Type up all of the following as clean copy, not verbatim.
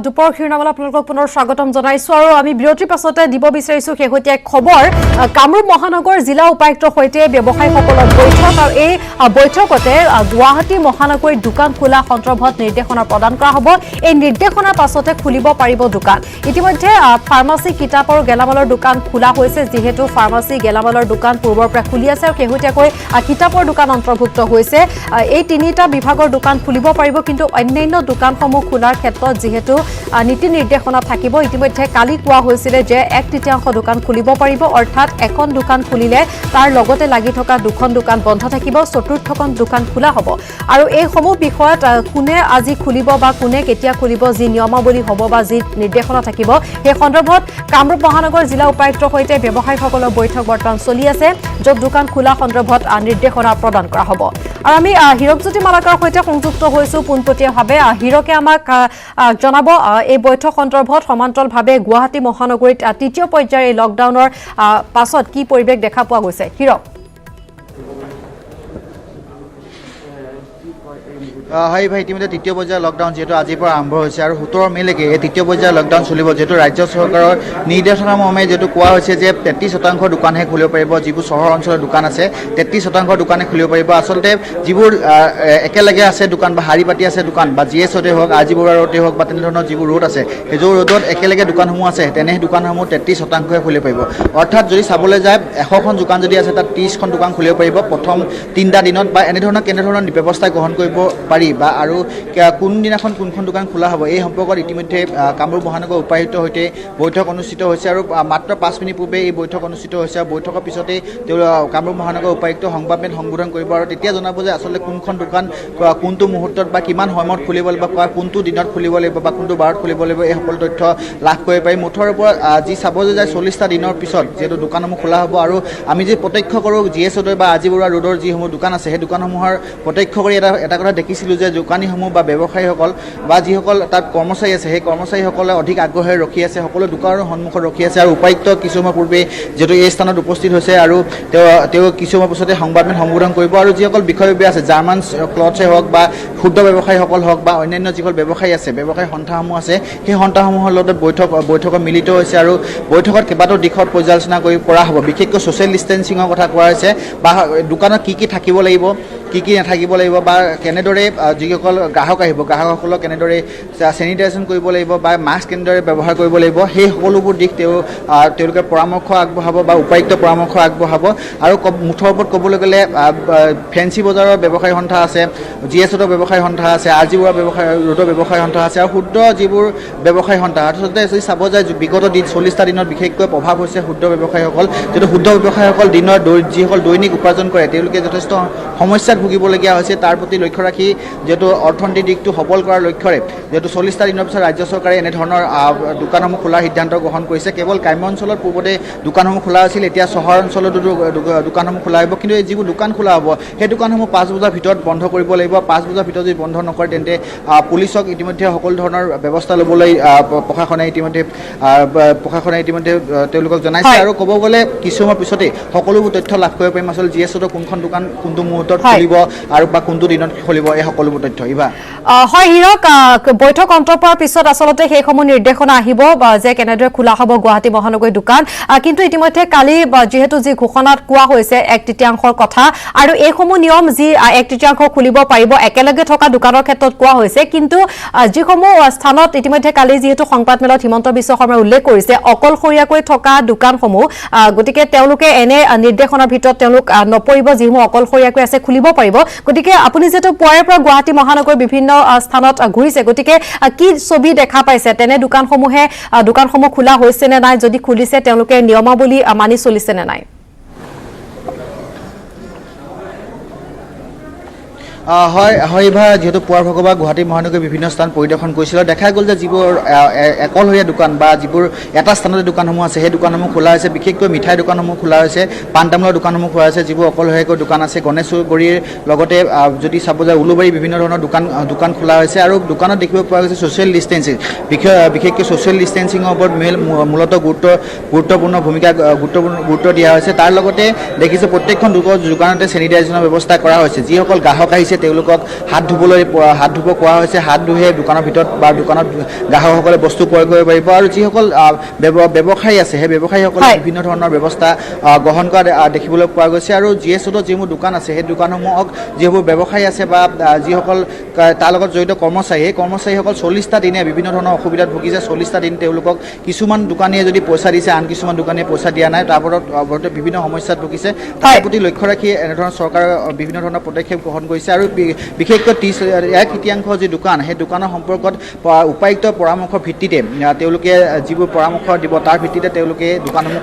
দুপৰ খিৰনামালা আপোনালোকক পুনৰ স্বাগতম জনাইছো আৰু আমি বিৰতিৰ পাছতে দিব বিচাৰিছো শেহতীয়া খবৰ কামৰূপ মহানগৰ জিলা উপায়ুক্তৰ সৈতে ব্যৱসায়ীসকলৰ বৈঠক আৰু এই বৈঠকতে গুৱাহাটী মহানগৰীৰ দোকান খোলা সন্দৰ্ভত নিৰ্দেশনা প্ৰদান কৰা হ'ব এই নিৰ্দেশনাৰ পাছতে খুলিব পাৰিব দোকান ইতিমধ্যে ফাৰ্মাসী কিতাপ আৰু গেলামালৰ দোকান খোলা হৈছে যেহেতু ফাৰ্মাসী গেলামালৰ দোকান পূৰ্বৰ পৰা খুলি আছে আৰু শেহতীয়াকৈ কিতাপৰ দোকান অন্তৰ্ভুক্ত হৈছে এই তিনিটা বিভাগৰ দোকান খুলিব পাৰিব কিন্তু অন্যান্য দোকানসমূহ খোলাৰ ক্ষেত্ৰত যেহেতু নীতি নিৰ্দেশনা থাকিব ইতিমধ্যে কালি কোৱা হৈছিল যে 1/3 দোকান খুলিব পাৰিব অৰ্থাৎ এখন দোকান খুলিলে তাৰ লগতে লাগি থকা দুখন দোকান বন্ধ থাকিব চতুৰ্থখন দোকান খোলা হ'ব আৰু এই সমূহ বিষয়ত কোনে আজি খুলিব বা কোনে কেতিয়া খুলিব যি নিয়মাৱলী হ'ব বা যি নিৰ্দেশনা থাকিব সেই সন্দৰ্ভত কামৰূপ মহানগৰ জিলা উপায়ুক্তৰ সৈতে ব্যৱসায়ীসকলৰ বৈঠক বৰ্তমান চলি আছে য'ত দোকান খোলা সন্দৰ্ভত নিৰ্দেশনা প্ৰদান কৰা হ'ব আৰু আমি হিৰকজ্যোতি মালাকাৰ সৈতে সংযুক্ত হৈছো পোনপটীয়াভাৱে হিৰকে আমাক জনাব এই বৈঠক সন্দৰ্ভত সমান্তৰালভাৱে গুৱাহাটী মহানগৰীত তৃতীয় পৰ্যায়ৰ এই লকডাউনৰ পাছত কি পৰিৱেশ দেখা পোৱা গৈছে হিৰক হয় ভাই ইতিমধ্যে তৃতীয় পৰ্যায়ৰ লকডাউন যেহেতু আজিৰ পৰা আৰম্ভ হৈছে আৰু 17 মেলৈকে এই তৃতীয় পৰ্যায়ৰ লকডাউন চলিব যেহেতু ৰাজ্য চৰকাৰৰ নিৰ্দেশনা মৰ্মে যেহেতু কোৱা হৈছে যে 33% দোকানহে খুলিব পাৰিব যিবোৰ চহৰ অঞ্চলৰ দোকান আছে 33% দোকানে খুলিব পাৰিব আচলতে যিবোৰ একেলগে আছে দোকান বা হাৰি পাতি আছে দোকান বা জিএছতে হওক আজি বৰুৱা ৰোডে হওক বা তেনেধৰণৰ যিবোৰ ৰোড আছে সেইযোৰ ৰোডত একেলগে দোকানসমূহ আছে তেনে দোকানসমূহ 33%হে খুলিব পাৰিব অৰ্থাৎ যদি চাবলৈ যায় 100খন দোকান যদি আছে তাত 30খন দোকান খুলিব পাৰিব প্ৰথম 3টা দিনত বা এনেধৰণৰ কেনেধৰণৰ ব্যৱস্থা গ্ৰহণ কৰিব পাৰি বা আৰু কোনদিনাখন কোনখন দোকান খোলা হ'ব এই সম্পৰ্কত ইতিমধ্যে কামৰূপ মহানগৰ উপায়ুক্তৰ সৈতে বৈঠক অনুষ্ঠিত হৈছে আৰু মাত্ৰ 5 মিনিট পূৰ্বে এই বৈঠক অনুষ্ঠিত হৈছে আৰু বৈঠকৰ পিছতে তেওঁ কামৰূপ মহানগৰ উপায়ুক্ত সংবাদমেল সম্বোধন কৰিব আৰু তেতিয়া জনাব যে আচলতে কোনখন দোকান কোনটো মুহূৰ্তত বা কিমান সময়ত খুলিব লাগিব বা কোনটো দিনত খুলিব লাগিব বা কোনটো বাৰত খুলিব লাগিব এই সকলো তথ্য লাভ কৰিব পাৰি মুঠৰ ওপৰত যি চাব যায় 40টা দিনৰ পিছত যিহেতু দোকানসমূহ খোলা হ'ব আৰু আমি যি প্ৰত্যক্ষ কৰোঁ জিএছতে বা আজি বৰুৱা ৰোডৰ যিসমূহ দোকান আছে সেই দোকানসমূহৰ প্ৰত্যক্ষ কৰি এটা কথা দেখিছিলোঁ যে দোকানীসমূহ বা ব্যৱসায়ীসকল বা যিসকল তাত কৰ্মচাৰী আছে সেই কৰ্মচাৰীসকলে অধিক আগ্ৰহেৰে ৰখি আছে সকলো দোকানৰ সন্মুখত ৰখি আছে আৰু উপায়ুক্ত কিছুসময় পূৰ্বে যিহেতু এই স্থানত উপস্থিত হৈছে আৰু তেওঁ কিছুসময় পিছতে সংবাদমেল সম্বোধন কৰিব আৰু যিসকল বিষয়ববীয়া আছে জাৰ্মান ক্লথছে হওক বা ক্ষুদ্ৰ ব্যৱসায়ীসকল হওক বা অন্যান্য যিসকল ব্যৱসায়ী আছে ব্যৱসায়ী সন্থাসমূহ আছে সেই সন্থাসমূহৰ লগত বৈঠকত মিলিত হৈছে আৰু বৈঠকত কেইবাটাও দিশত পৰ্যালোচনা কৰা হ'ব বিশেষকৈ ছ'চিয়েল ডিষ্টেঞ্চিঙৰ কথা কোৱা হৈছে বা দোকানত কি থাকিব লাগিব কি নাথাকিব লাগিব বা কেনেদৰে যিসকল গ্ৰাহক আহিব গ্ৰাহকসকলক কেনেদৰে চেনিটাইজেশ্যন কৰিব লাগিব বা মাস্ক কেনেদৰে ব্যৱহাৰ কৰিব লাগিব সেই সকলোবোৰ দিশ তেওঁলোকে পৰামৰ্শ আগবঢ়াব বা উপায়ুক্ত পৰামৰ্শ আগবঢ়াব আৰু মুঠৰ ওপৰত ক'বলৈ গ'লে ফেঞ্চি বজাৰৰ ব্যৱসায়ী সন্থা আছে জিএছৰ ব্যৱসায়ী সন্থা আছে আজি বৰুৱা ৰোডৰ ব্যৱসায়ী সন্থা আছে আৰু ক্ষুদ্ৰ যিবোৰ ব্যৱসায়ী সন্থা আচলতে যদি চাব যায় বিগত 40টা দিনত বিশেষকৈ প্ৰভাৱ হৈছে ক্ষুদ্ৰ ব্যৱসায়ীসকল যিহেতু ক্ষুদ্ৰ ব্যৱসায়ীসকল যিসকল দৈনিক উপাৰ্জন কৰে তেওঁলোকে যথেষ্ট সমস্যাত ভুগিবলগীয়া হৈছে তাৰ প্ৰতি লক্ষ্য ৰাখি যিহেতু অৰ্থনৈতিক দিশটো সবল কৰাৰ লক্ষ্যৰে যিহেতু 40টা দিনৰ পিছত ৰাজ্য চৰকাৰে এনেধৰণৰ দোকানসমূহ খোলাৰ সিদ্ধান্ত গ্ৰহণ কৰিছে কেৱল গ্ৰাম্য অঞ্চলত পূৰ্বতে দোকানসমূহ খোলা আছিল এতিয়া চহৰ অঞ্চলতো দোকানসমূহ খোলা হ'ব কিন্তু এই যিবোৰ দোকান খোলা হ'ব সেই দোকানসমূহ 5 বজাৰ ভিতৰত বন্ধ কৰিব লাগিব 5 বজাৰ ভিতৰত যদি বন্ধ নকৰে তেন্তে পুলিচক ইতিমধ্যে সকলো ধৰণৰ ব্যৱস্থা ল'বলৈ প্ৰশাসনে ইতিমধ্যে তেওঁলোকক জনাইছে আৰু ক'ব গ'লে কিছুসময় পিছতে সকলোবোৰ তথ্য লাভ কৰিব পাৰিম আচলতে জিএছৰ কোনখন দোকান কোনটো মুহূৰ্তত খুলিব আৰু বা কোনটো দিনত খুলিব এই সকলোবোৰ তথ্য ইবা হয় হিৰক বৈঠক অন্তৰ পোৱাৰ পিছত আচলতে সেইসমূহ নিৰ্দেশনা আহিব যে কেনেদৰে খোলা হ'ব গুৱাহাটী মহানগৰীৰ দোকান কিন্তু ইতিমধ্যে কালি যিহেতু যি ঘোষণাত কোৱা হৈছে 1/3 কথা আৰু এইসমূহ নিয়ম যি 1/3 খুলিব পাৰিব একেলগে থকা দোকানৰ ক্ষেত্ৰত কোৱা হৈছে কিন্তু যিসমূহ স্থানত ইতিমধ্যে কালি যিহেতু সংবাদমেলত হিমন্ত বিশ্ব শৰ্মাই উল্লেখ কৰিছে অকলশৰীয়াকৈ থকা দোকানসমূহ গতিকে তেওঁলোকে এনে নিৰ্দেশনাৰ ভিতৰত তেওঁলোক নপৰিব যিসমূহ অকলশৰীয়াকৈ আছে খুলিব পাৰিব গতিকে আপুনি যেটো পুৱাৰে পৰা গুৱাহাটী মহানগৰ বিভিন্ন স্থানত ঘূৰিছে গতিকে কি ছবি দেখা পাইছে তেনে দোকানসমূহ খোলা হৈছে নে নাই যদি খুলিছে তেওঁলোকে নিয়মাৱলী মানি চলিছে নে নাই হয় যেহেতু পুৱাৰ ভগৱা গুৱাহাটী মহানগৰীৰ বিভিন্ন স্থান পৰিদৰ্শন কৰিছিল দেখা গ'ল যে যিবোৰ একলশৰীয়া দোকান বা যিবোৰ এটা স্থানতে দোকানসমূহ আছে সেই দোকানসমূহ খোলা হৈছে বিশেষকৈ মিঠাই দোকানসমূহ খোলা হৈছে পাণ তামোলৰ দোকানসমূহ খোলা হৈছে যিবোৰ অকলশৰীয়াকৈ দোকান আছে গণেশগুৰিৰ লগতে যদি চাব যায় উলুবাৰী বিভিন্ন ধৰণৰ দোকান খোলা হৈছে আৰু দোকানত দেখিব পোৱা গৈছে ছ'চিয়েল ডিষ্টেঞ্চিং বিশেষকৈ ছ'চিয়েল ডিষ্টেঞ্চিঙৰ ওপৰত মূলতঃ গুৰুত্বপূৰ্ণ ভূমিকা গুৰুত্ব দিয়া হৈছে তাৰ লগতে দেখিছে প্ৰত্যেকখন দোকানতে চেনিটাইজেশ্যনৰ ব্যৱস্থা কৰা হৈছে যিসকল গ্ৰাহক আহিছে আহিছে তেওঁলোকক হাত ধুব কোৱা হৈছে। হাত ধুহে দোকানৰ ভিতৰত বা দোকানত গ্ৰাহকসকলে বস্তু ক্ৰয় কৰিব পাৰিব আৰু যিসকল ব্যৱসায়ী আছে সেই ব্যৱসায়ীসকলে বিভিন্ন ধৰণৰ ব্যৱস্থা গ্ৰহণ কৰা দেখিবলৈ পোৱা গৈছে। আৰু GS ৰোডত যিবোৰ দোকান আছে সেই দোকানসমূহক যিবোৰ ব্যৱসায়ী আছে বা যিসকল তাৰ লগত জড়িত কৰ্মচাৰী সেই কৰ্মচাৰীসকল 40টা দিনে বিভিন্ন ধৰণৰ অসুবিধাত ভুগিছে। 40টা দিন তেওঁলোকক কিছুমান দোকানীয়ে যদি পইচা দিছে, আন কিছুমান দোকানীয়ে পইচা দিয়া নাই, তাৰ ফলত বিভিন্ন সমস্যাত ভুগিছে। তাৰ প্ৰতি লক্ষ্য ৰাখি এনেধৰণৰ চৰকাৰে বিভিন্ন ধৰণৰ পদক্ষেপ গ্ৰহণ কৰিছে আৰু বিশেষকৈ 1/3 যি দোকান সেই দোকানৰ সম্পৰ্কত উপায়ুক্তৰ পৰামৰ্শৰ ভিত্তিতে তেওঁলোকে যিবোৰ পৰামৰ্শ দিব তাৰ ভিত্তিতে তেওঁলোকে দোকানসমূহ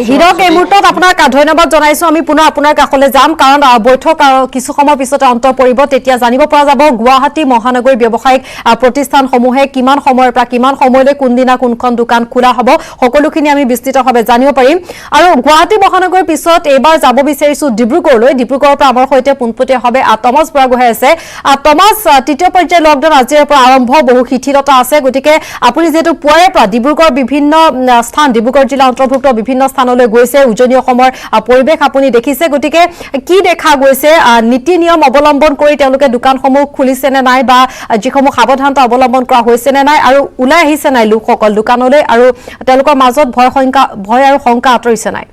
হিৰক এই মুহূৰ্তত আপোনাক ধন্যবাদ জনাইছো। আমি পুনৰ আপোনাৰ কাষলৈ যাম কাৰণ বৈঠক কিছু সময়ৰ পিছতে অন্ত পৰিব। তেতিয়া জানিব পৰা যাব গুৱাহাটী মহানগৰীৰ ব্যৱসায়িক প্ৰতিষ্ঠানসমূহে কিমান সময়ৰ পৰা কিমান সময়লৈ কোনদিনা কোনখন দোকান খোলা হ'ব সকলোখিনি আমি বিস্তৃতভাৱে জানিব পাৰিম। আৰু গুৱাহাটী মহানগৰীৰ পিছত এইবাৰ যাব বিচাৰিছো ডিব্ৰুগড়লৈ। ডিব্ৰুগড়ৰ পৰা আমাৰ সৈতে পোনপটীয়াভাৱে টমাছ বুঢ়াগোহাঁই আছে। টমাছ, তৃতীয় পৰ্যায়ৰ লকডাউন আজিৰ পৰা আৰম্ভ, বহু শিথিলতা আছে। গতিকে আপুনি যিহেতু পুৱাৰে পৰা ডিব্ৰুগড়ৰ বিভিন্ন স্থান, ডিব্ৰুগড় জিলা অন্তৰ্ভুক্ত বিভিন্ন স্থানলৈ গৈছে, উজনি অসমৰ পৰিৱেশ আপুনি দেখিছে। গতিকে কি দেখা গৈছে? নীতি নিয়ম অৱলম্বন কৰি তেওঁলোকে দোকানসমূহ খুলিছে নে নাই বা যিসমূহ সাৱধানতা অৱলম্বন কৰা হৈছে নে নাই, আৰু ওলাই আহিছে নাই লোকসকল দোকানলৈ, আৰু তেওঁলোকৰ মাজত ভয় আৰু শংকা আঁতৰিছে নাই?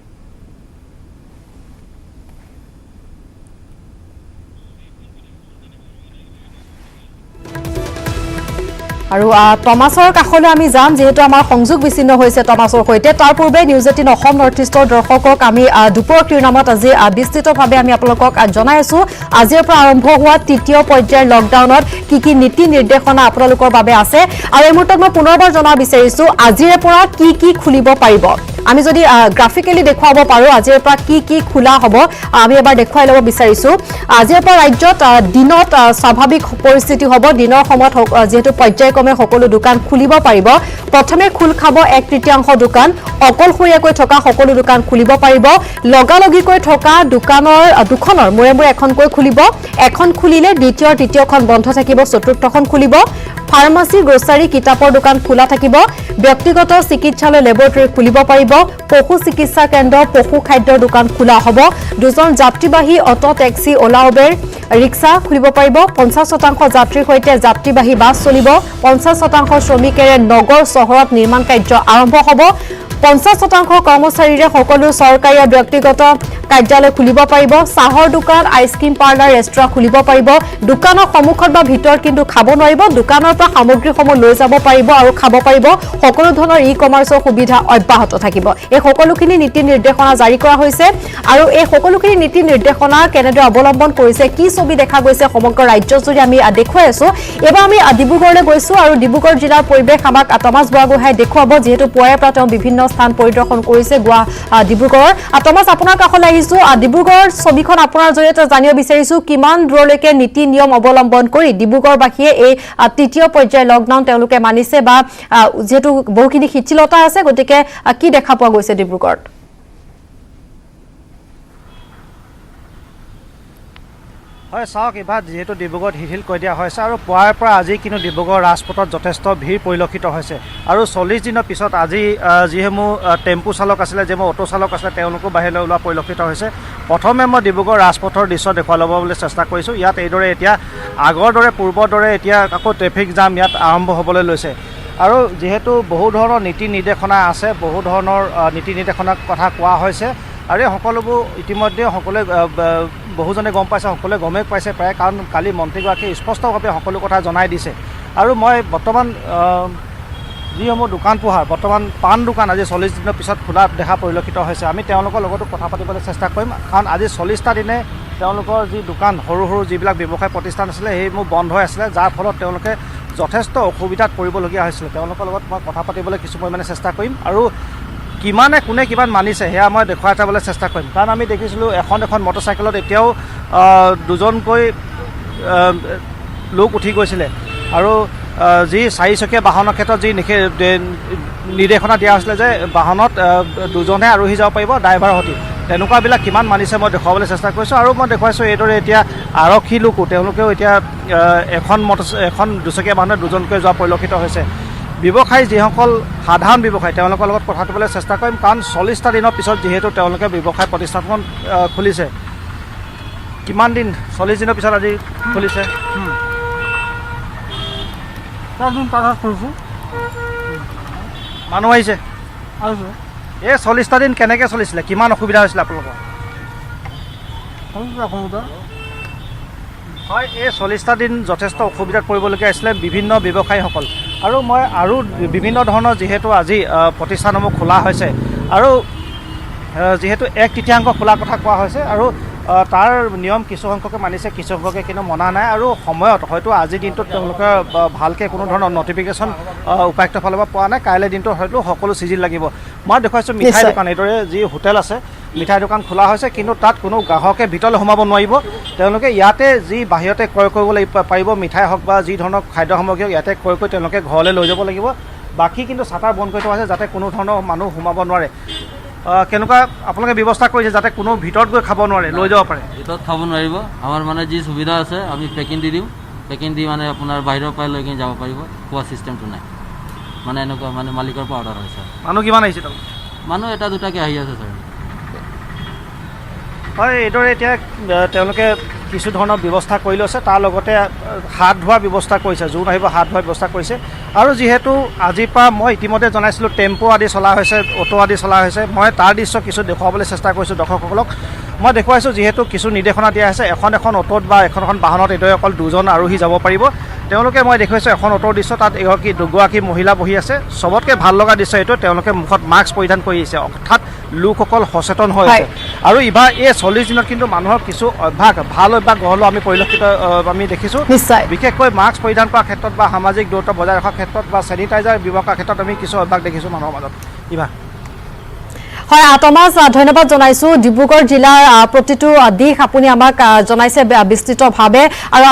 আৰু টমাছৰ কাষলৈ আমি যাম যিহেতু আমাৰ সংযোগ বিচ্ছিন্ন হৈছে টমাছৰ সৈতে। তাৰ পূৰ্বে নিউজ 18 অসম নৰ্থ ইষ্টৰ দৰ্শকক আমি দুপৰৰ নামত আজি বিস্তৃতভাৱে আমি আপোনালোকক জনাই আছো আজিৰ পৰা আৰম্ভ হোৱা তৃতীয় পৰ্যায়ৰ লকডাউনত কি নীতি নিৰ্দেশনা আপোনালোকৰ বাবে আছে। আৰু এই মুহূৰ্তত মই পুনৰবাৰ জনাব বিচাৰিছো আজিৰ পৰা কি খুলিব পাৰিব। আমি যদি গ্ৰাফিকেলি দেখুৱাব পাৰোঁ আজিৰ পৰা কি খোলা হ'ব আমি এবাৰ দেখুৱাই ল'ব বিচাৰিছো। আজিৰ পৰা ৰাজ্যত দিনত স্বাভাৱিক পৰিস্থিতি হ'ব। দিনৰ সময়ত যিহেতু পৰ্যায়ক্ৰমে সকলো দোকান খুলিব পাৰিব। প্ৰথমে খোল খাব 1/3 দোকান, অকলশৰীয়াকৈ থকা সকলো দোকান খুলিব পাৰিব। লগালগিকৈ থকা দোকানৰ দুখনৰ মূৰে মূৰে এখনকৈ খুলিব। এখন খুলিলে তৃতীয়খন বন্ধ থাকিব, চতুৰ্থখন খুলিব। ফাৰ্মাচী, গ্ৰছাৰী, কিতাপৰ দোকান খোলা থাকিব। ব্যক্তিগত চিকিৎসালয়, লেবৰেটৰী খুলিব পাৰিব। পশু চিকিৎসা কেন্দ্ৰ, পশু খাদ্যৰ দোকান খোলা হ'ব। 2জন যাত্ৰীবাহী অটো, টেক্সি, অলা উবেৰ, ৰিক্সা খুলিব পাৰিব। 50% যাত্ৰীৰ সৈতে যাত্ৰীবাহী বাছ চলিব। 50% শ্ৰমিকেৰে নগৰ চহৰত নিৰ্মাণ কাৰ্য আৰম্ভ হ'ব। 50% কৰ্মচাৰীৰে সকলো চৰকাৰী আৰু ব্যক্তিগত কাৰ্যালয় খুলিব পাৰিব। চাহৰ দোকান, আইচক্ৰীম পাৰ্লাৰ, ৰেষ্টুৰাঁ খুলিব পাৰিব। দোকানৰ সন্মুখত বা ভিতৰত কিন্তু খাব নোৱাৰিব। দোকানৰ পৰা সামগ্ৰীসমূহ লৈ যাব পাৰিব আৰু খাব পাৰিব। সকলো ধৰণৰ ই-কমাৰ্চৰ সুবিধা অব্যাহত থাকিব। এই সকলোখিনি নীতি নিৰ্দেশনা জাৰি কৰা হৈছে আৰু এই সকলোখিনি নীতি নিৰ্দেশনা কেনেদৰে অৱলম্বন কৰিছে, কি ছবি দেখা গৈছে সমগ্ৰ ৰাজ্যজুৰি আমি দেখুৱাই আছো। এবাৰ আমি ডিব্ৰুগড়লৈ গৈছো আৰু ডিব্ৰুগড় জিলাৰ পৰিৱেশ আমাক টমাছ বুঢ়াগোহাঁই দেখুৱাব যিহেতু পুৱাৰে পৰা তেওঁ বিভিন্ন স্থান পৰিদৰ্শন কৰিছে ডিব্ৰুগড়ৰ। টমাছ, আপোনাৰ কাষলৈ আহিছো। ডিব্ৰুগড়ৰ ছবিখন আপোনাৰ জৰিয়তে জানিব বিচাৰিছো কিমান দূৰলৈকে নীতি নিয়ম অৱলম্বন কৰি ডিব্ৰুগড়বাসীয়ে এই তৃতীয় পৰ্যায়ৰ লকডাউন তেওঁলোকে মানিছে বা যিহেতু বহুখিনি শিথিলতা আছে, গতিকে কি দেখা পোৱা গৈছে ডিব্ৰুগড়ত? হয়, চাওক, এইবাৰ যিহেতু ডিব্ৰুগড়ত শিথিল কৰি দিয়া হৈছে আৰু পুৱাৰ পৰা আজি কিন্তু ডিব্ৰুগড় ৰাজপথত যথেষ্ট ভিৰ পৰিলক্ষিত হৈছে। আৰু 40 দিনৰ পিছত আজি যিসমূহ টেম্পু চালক আছিলে, যিসমূহ অটো চালক আছিলে, তেওঁলোকো বাহিৰলৈ ওলোৱা পৰিলক্ষিত হৈছে। প্ৰথমে মই ডিব্ৰুগড় ৰাজপথৰ দৃশ্য দেখুৱাই ল'বলৈ চেষ্টা কৰিছোঁ। ইয়াত এইদৰে এতিয়া আগৰ দৰে পূৰ্বৰ দৰে এতিয়া আকৌ ট্ৰেফিক জাম ইয়াত আৰম্ভ হ'বলৈ লৈছে। আৰু যিহেতু বহু ধৰণৰ নীতি নিৰ্দেশনা আছে, বহু ধৰণৰ নীতি নিৰ্দেশনাৰ কথা কোৱা হৈছে আৰু এই সকলোবোৰ ইতিমধ্যে সকলোৱে বহুজনে গম পাইছে, সকলোৱে গমেই পাইছে প্ৰায়, কাৰণ কালি মন্ত্ৰীগৰাকীয়ে স্পষ্টভাৱে সকলো কথা জনাই দিছে। আৰু মই বৰ্তমান যিসমূহ দোকান পোহাৰ, বৰ্তমান পাণ দোকান আজি 40 দিনৰ পিছত খোলা দেখা পৰিলক্ষিত হৈছে। আমি তেওঁলোকৰ লগতো কথা পাতিবলৈ চেষ্টা কৰিম, কাৰণ আজি 40টা দিনে তেওঁলোকৰ যি দোকান, সৰু যিবিলাক ব্যৱসায় প্ৰতিষ্ঠান আছিলে সেইবোৰ বন্ধ হৈ আছিলে, যাৰ ফলত তেওঁলোকে যথেষ্ট অসুবিধাত পৰিবলগীয়া হৈছিলে। তেওঁলোকৰ লগত মই কথা পাতিবলৈ কিছু পৰিমাণে চেষ্টা কৰিম আৰু কোনে কিমান মানিছে সেয়া মই দেখুৱাই যাবলৈ চেষ্টা কৰিম। কাৰণ আমি দেখিছিলোঁ এখন মটৰচাইকেলত এতিয়াও 2জনকৈ লোক উঠি গৈছিলে আৰু যি 4চকীয়া বাহনৰ ক্ষেত্ৰত যি নিৰ্দেশনা দিয়া হৈছিলে যে বাহনত 2জনহে আৰোহী যাব পাৰিব ড্ৰাইভাৰৰ সৈতে, তেনেকুৱাবিলাক কিমান মানিছে মই দেখুৱাবলৈ চেষ্টা কৰিছোঁ। আৰু মই দেখুৱাইছোঁ এইদৰে এতিয়া আৰক্ষী লোকো তেওঁলোকেও এতিয়া এখন 2চকীয়া বাহনত 2জনকৈ যোৱা পৰিলক্ষিত হৈছে। ব্যৱসায়ী যিসকল সাধাৰণ ব্যৱসায়ী তেওঁলোকৰ লগত কথা পাতিবলৈ চেষ্টা কৰিম, কাৰণ 40টা দিনৰ পিছত যিহেতু তেওঁলোকে ব্যৱসায় প্ৰতিষ্ঠানখন খুলিছে। কিমান দিন 40 দিনৰ পিছত আজি খুলিছে? 4 দিন পাছত খুলিছোঁ। মানুহ আহিছে? এই 40টা দিন কেনেকৈ চলিছিলে? কিমান অসুবিধা হৈছিলে আপোনালোকৰ? হয়, এই 40টা দিন যথেষ্ট অসুবিধাত পৰিবলগীয়া হৈছিলে বিভিন্ন ব্যৱসায়ীসকল। আৰু মই আৰু বিভিন্ন ধৰণৰ যিহেতু আজি প্ৰতিষ্ঠানসমূহ খোলা হৈছে আৰু যিহেতু 1/3 খোলাৰ কথা কোৱা হৈছে আৰু তাৰ নিয়ম কিছু সংখ্যকে মানিছে, কিছু সংখ্যকে কিন্তু মনা নাই। আৰু সময়ত হয়তো আজিৰ দিনটোত তেওঁলোকে ভালকৈ কোনো ধৰণৰ নটিফিকেশ্যন উপায়ুক্তৰ ফালৰ পৰা পোৱা নাই। কাইলৈ দিনটোত হয়তো সকলো চিজিল লাগিব। মই দেখুৱাইছোঁ মিঠাই দোকান, এইদৰে যি হোটেল আছে মিঠাই দোকান খোলা হৈছে, কিন্তু তাত কোনো গ্ৰাহকে ভিতৰলৈ সোমাব নোৱাৰিব। তেওঁলোকে ইয়াতে যি বাহিৰতে ক্ৰয় কৰিবলৈ পাৰিব, মিঠাই হওক বা যি ধৰণৰ খাদ্য সামগ্ৰী হওক ইয়াতে ক্ৰয় কৰি তেওঁলোকে ঘৰলৈ লৈ যাব লাগিব। বাকী কিন্তু চাটাৰ বন্ধ কৰি থোৱা আছে যাতে কোনো ধৰণৰ মানুহ সোমাব নোৱাৰে। কেনেকুৱা আপোনালোকে ব্যৱস্থা কৰিছে যাতে কোনো ভিতৰত গৈ খাব নোৱাৰে, লৈ যাব পাৰে? ভিতৰত খাব নোৱাৰিব। আমাৰ মানে যি সুবিধা আছে আমি পেকিং দি দিওঁ, পেকিং দি মানে আপোনাৰ বাহিৰৰ পৰাই লৈ কিনে যাব পাৰিব। খোৱা চিষ্টেমটো নাই, মানে এনেকুৱা মানে মালিকৰ পৰা অৰ্ডাৰ হৈছে। মানুহ কিমান আহিছে তাৰমানে? মানুহ এটা দুটাকৈ আহি আছে ছাৰ। হয়, এইদৰে এতিয়া তেওঁলোকে কিছু ধৰণৰ ব্যৱস্থা কৰি লৈছে, তাৰ লগতে হাত ধোৱাৰ ব্যৱস্থা কৰিছে, যোন আহিব হাত ধোৱাৰ ব্যৱস্থা কৰিছে। আৰু যিহেতু আজিৰ পৰা মই ইতিমধ্যে জনাইছিলোঁ টেম্পু আদি চলা হৈছে, অ'টো আদি চলা হৈছে, মই তাৰ দৃশ্য কিছু দেখুৱাবলৈ চেষ্টা কৰিছোঁ দৰ্শকসকলক। মই দেখুৱাইছোঁ যিহেতু কিছু নিৰ্দেশনা দিয়া হৈছে, এখন অ'টোত বা এখন বাহনত এইদৰে অকল 2জন আৰোহী যাব পাৰিব। তেওঁলোকে মই দেখুৱাইছোঁ এখন অ'টোৰ দৃশ্য, তাত দুগৰাকী মহিলা বহি আছে। চবতকৈ ভাল লগা দৃশ্য এইটো, তেওঁলোকে মুখত মাস্ক পৰিধান কৰি আহিছে, অৰ্থাৎ লোকসকল সচেতন হৈ আছে। আৰু এইবাৰ এই 40 দিনত কিন্তু মানুহৰ কিছু ভাল অভ্যাস গঢ় লোৱা আমি পৰিলক্ষিত আমি দেখিছোঁ। বিশেষকৈ মাস্ক পৰিধান কৰাৰ ক্ষেত্ৰত বা সামাজিক দূৰত্ব বজাই ৰখাৰ ক্ষেত্ৰত বা চেনিটাইজাৰ ব্যৱহাৰ কৰাৰ ক্ষেত্ৰত আমি কিছু অভ্যাস দেখিছোঁ মানুহৰ মাজত। ইভা হয়, টমাছ, ধন্যবাদ জনাইছোঁ। ডিব্ৰুগড় জিলাৰ প্ৰতিটো দিশ আপুনি আমাক জনাইছে বিস্তৃতভাৱে। আৰু